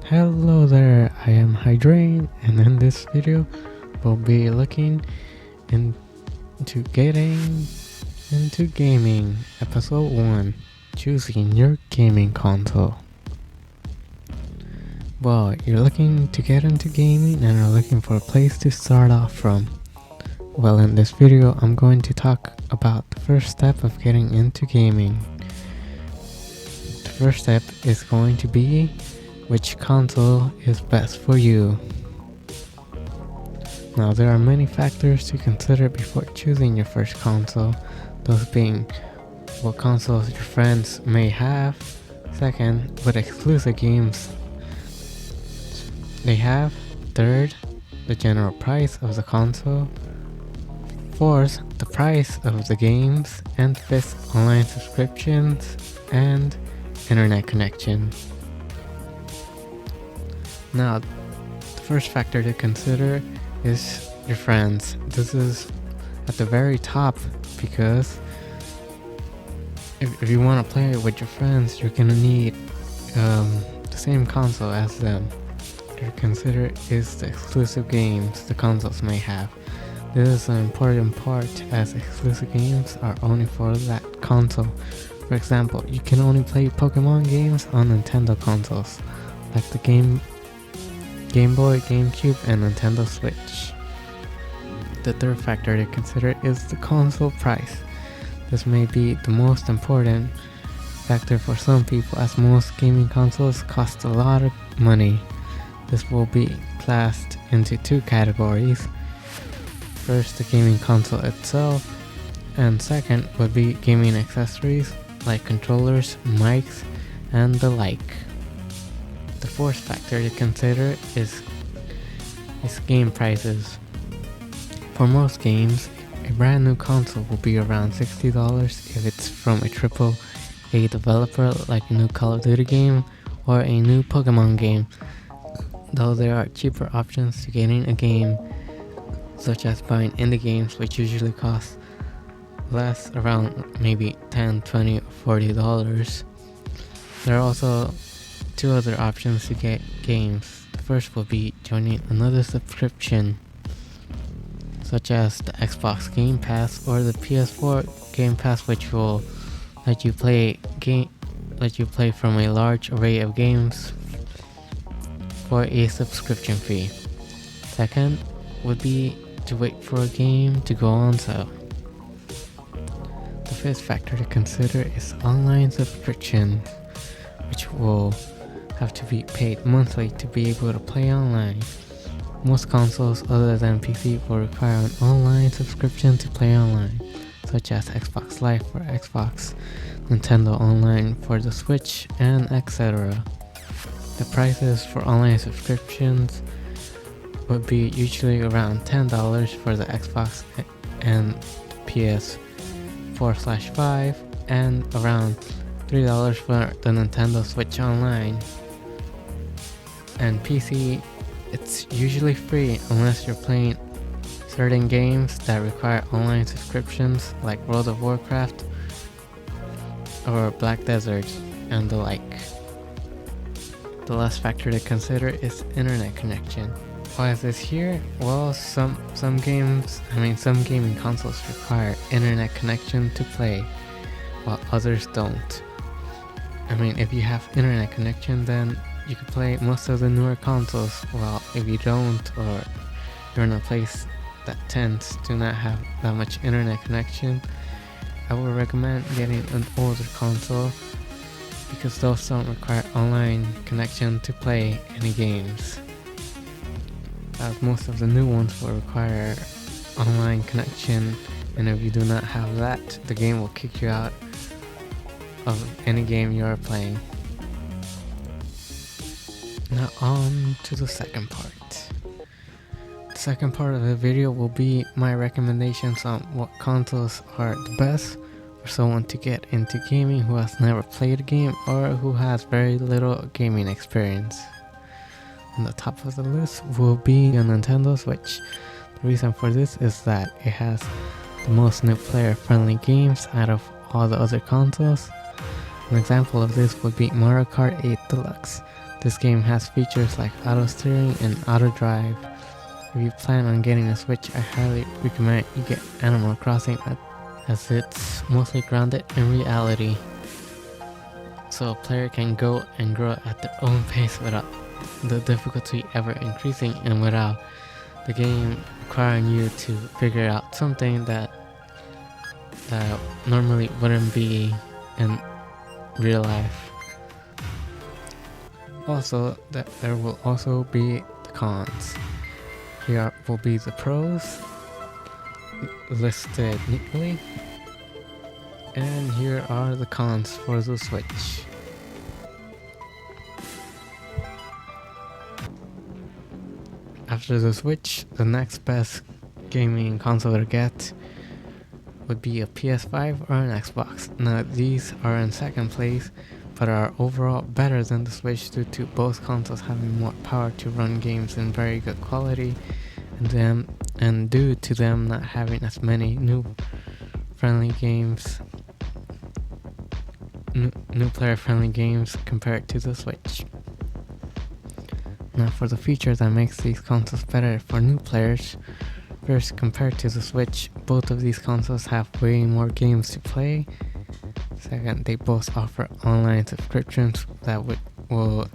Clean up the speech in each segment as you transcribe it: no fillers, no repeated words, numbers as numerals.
Hello there, I am Hydrain, and in this video we'll be looking into getting into gaming, episode 1, choosing your gaming console. Well, you're looking to get into gaming and are looking for a place to start off from. Well, in this video I'm going to talk about the first step of getting into gaming. The first step is going to be which console is best for you. Now, there are many factors to consider before choosing your first console, those being what consoles your friends may have, second, what exclusive games they have, third, the general price of the console, fourth, the price of the games, and fifth, online subscriptions and internet connection. Now, the first factor to consider is your friends. This is at the very top because if you want to play with your friends, you're gonna need the same console as them. To consider is the exclusive games the consoles may have. This is an important part as exclusive games are only for that console. For example, you can only play Pokemon games on Nintendo consoles, like the Game Boy, GameCube, and Nintendo Switch. The third factor to consider is the console price. This may be the most important factor for some people, as most gaming consoles cost a lot of money. This will be classed into two categories. First, the gaming console itself, and second would be gaming accessories like controllers, mics, and the like. The fourth factor to consider is game prices. For most games, a brand new console will be around $60 if it's from a AAA developer like a new Call of Duty game or a new Pokemon game, though there are cheaper options to getting a game, such as buying indie games, which usually cost less, around maybe $10, $20, or $40. There are also two other options to get games. The first will be joining another subscription, such as the Xbox Game Pass or the PS4 Game Pass, which will let you play from a large array of games for a subscription fee. Second would be to wait for a game to go on sale. The fifth factor to consider is online subscription, which will have to be paid monthly to be able to play online. Most consoles other than PC will require an online subscription to play online, such as Xbox Live for Xbox, Nintendo Online for the Switch, and etc. The prices for online subscriptions would be usually around $10 for the Xbox and PS4/5, and around $3 for the Nintendo Switch Online. And PC, it's usually free unless you're playing certain games that require online subscriptions like World of Warcraft or Black Desert and the like. The last factor to consider is internet connection. Why is this here? Well, some gaming consoles require internet connection to play, while others don't. If you have internet connection, then you can play most of the newer consoles, while if you don't, or you're in a place that tends to not have that much internet connection, I would recommend getting an older console, because those don't require online connection to play any games, as most of the new ones will require online connection, and if you do not have that, the game will kick you out of any game you are playing. Now on to the second part. The second part of the video will be my recommendations on what consoles are the best for someone to get into gaming who has never played a game or who has very little gaming experience. On the top of the list will be a Nintendo Switch. The reason for this is that it has the most new player-friendly games out of all the other consoles. An example of this would be Mario Kart 8 Deluxe. This game has features like auto steering and auto drive. If you plan on getting a Switch, I highly recommend you get Animal Crossing as it's mostly grounded in reality. So a player can go and grow at their own pace without the difficulty ever increasing and without the game requiring you to figure out something that normally wouldn't be in real life. Also, there will also be the cons. Here will be the pros listed neatly, and here are the cons for the Switch. After the Switch, the next best gaming console to get would be a PS5 or an Xbox. Now these are in second place, but are overall better than the Switch due to both consoles having more power to run games in very good quality, and due to them not having as many new player friendly games compared to the Switch. Now for the feature that makes these consoles better for new players. First, compared to the Switch, both of these consoles have way more games to play. Second, they both offer online subscriptions that will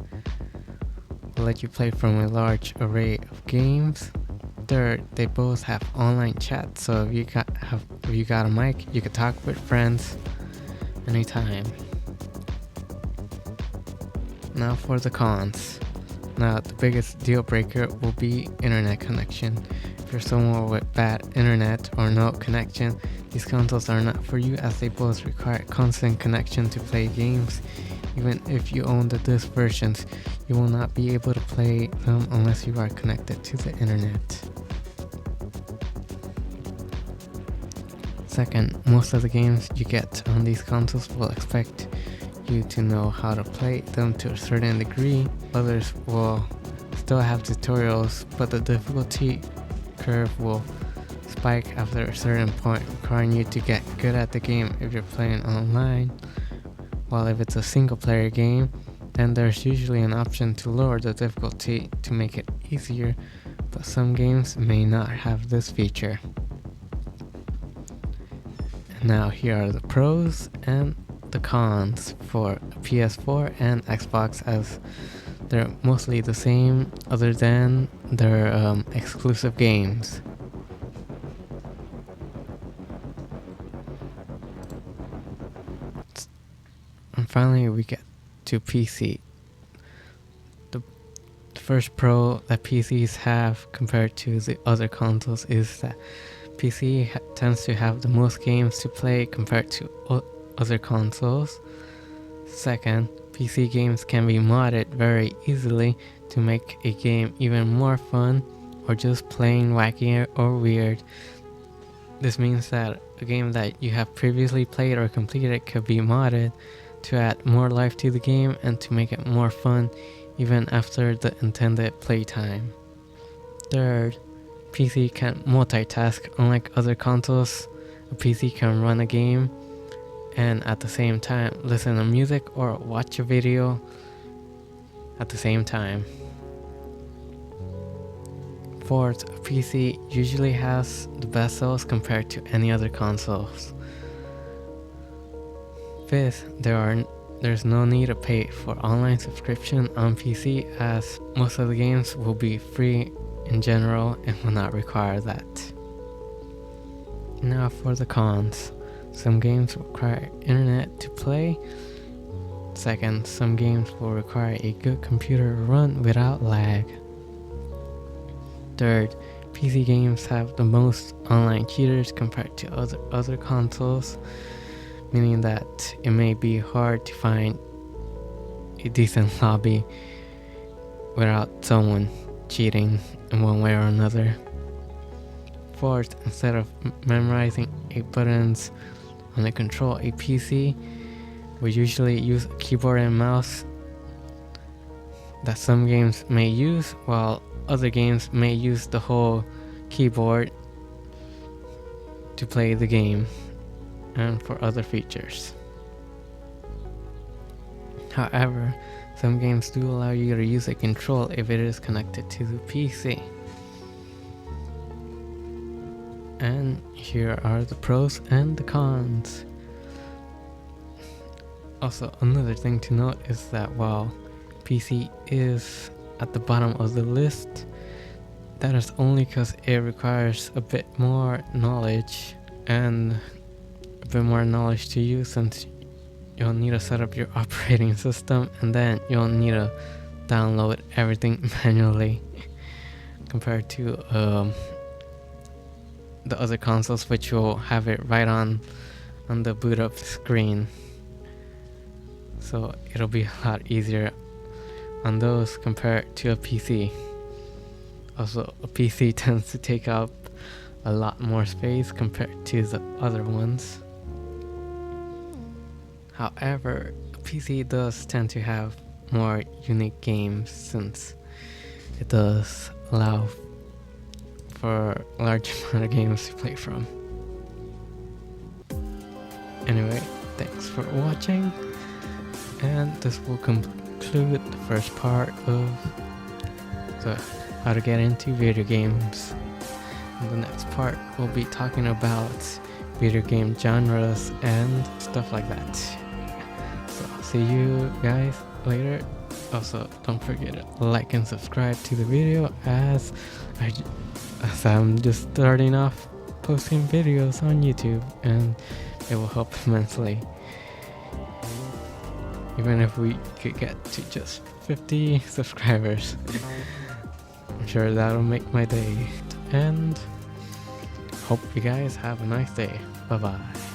let you play from a large array of games. Third, they both have online chat, so if you got a mic, you can talk with friends anytime. Now for the cons. Now the biggest deal breaker will be internet connection. If you're somewhere with bad internet or no connection, these consoles are not for you as they both require constant connection to play games. Even if you own the disc versions, you will not be able to play them unless you are connected to the internet. Second, most of the games you get on these consoles will expect you to know how to play them to a certain degree. Others will still have tutorials, but the difficulty curve will spike after a certain point, requiring you to get good at the game if you're playing online. While if it's a single player game, then there's usually an option to lower the difficulty to make it easier, but some games may not have this feature. And now here are the pros and the cons for PS4 and Xbox, as they're mostly the same other than their exclusive games. And finally we get to PC. The first pro that PCs have compared to the other consoles is that PC tends to have the most games to play compared to other consoles. Second, PC games can be modded very easily to make a game even more fun or just plain wacky or weird. This means that a game that you have previously played or completed could be modded to add more life to the game and to make it more fun even after the intended playtime. Third, PC can multitask. Unlike other consoles, a PC can run a game and at the same time listen to music or watch a video at the same time. Fourth, a PC usually has the best sales compared to any other consoles. Fifth, there's no need to pay for online subscription on PC, as most of the games will be free in general and will not require that. Now for the cons. Some games require internet to play. Second, some games will require a good computer to run without lag. Third, PC games have the most online cheaters compared to other consoles, meaning that it may be hard to find a decent lobby without someone cheating in one way or another. Fourth, instead of memorizing buttons on a control a PC, we usually use a keyboard and mouse that some games may use, while other games may use the whole keyboard to play the game and for other features. However, some games do allow you to use a control if it is connected to the PC. And here are the pros and the cons. Also, another thing to note is that while PC is at the bottom of the list, that is only because it requires a bit more knowledge and a bit more knowledge to use, since you'll need to set up your operating system and then you'll need to download everything manually compared to the other consoles, which will have it right on the boot up screen. So it'll be a lot easier on those compared to a PC. Also, a PC tends to take up a lot more space compared to the other ones. However, a PC does tend to have more unique games, since it does allow for a large amount of games to play from. Anyway, thanks for watching, and this will conclude the first part of how to get into video games. In the next part, we'll be talking about video game genres and stuff like that. So I'll see you guys later. Also, don't forget to like and subscribe to the video, as I'm just starting off posting videos on YouTube, and it will help immensely. Even if we could get to just 50 subscribers, I'm sure that'll make my day. And hope you guys have a nice day. Bye bye.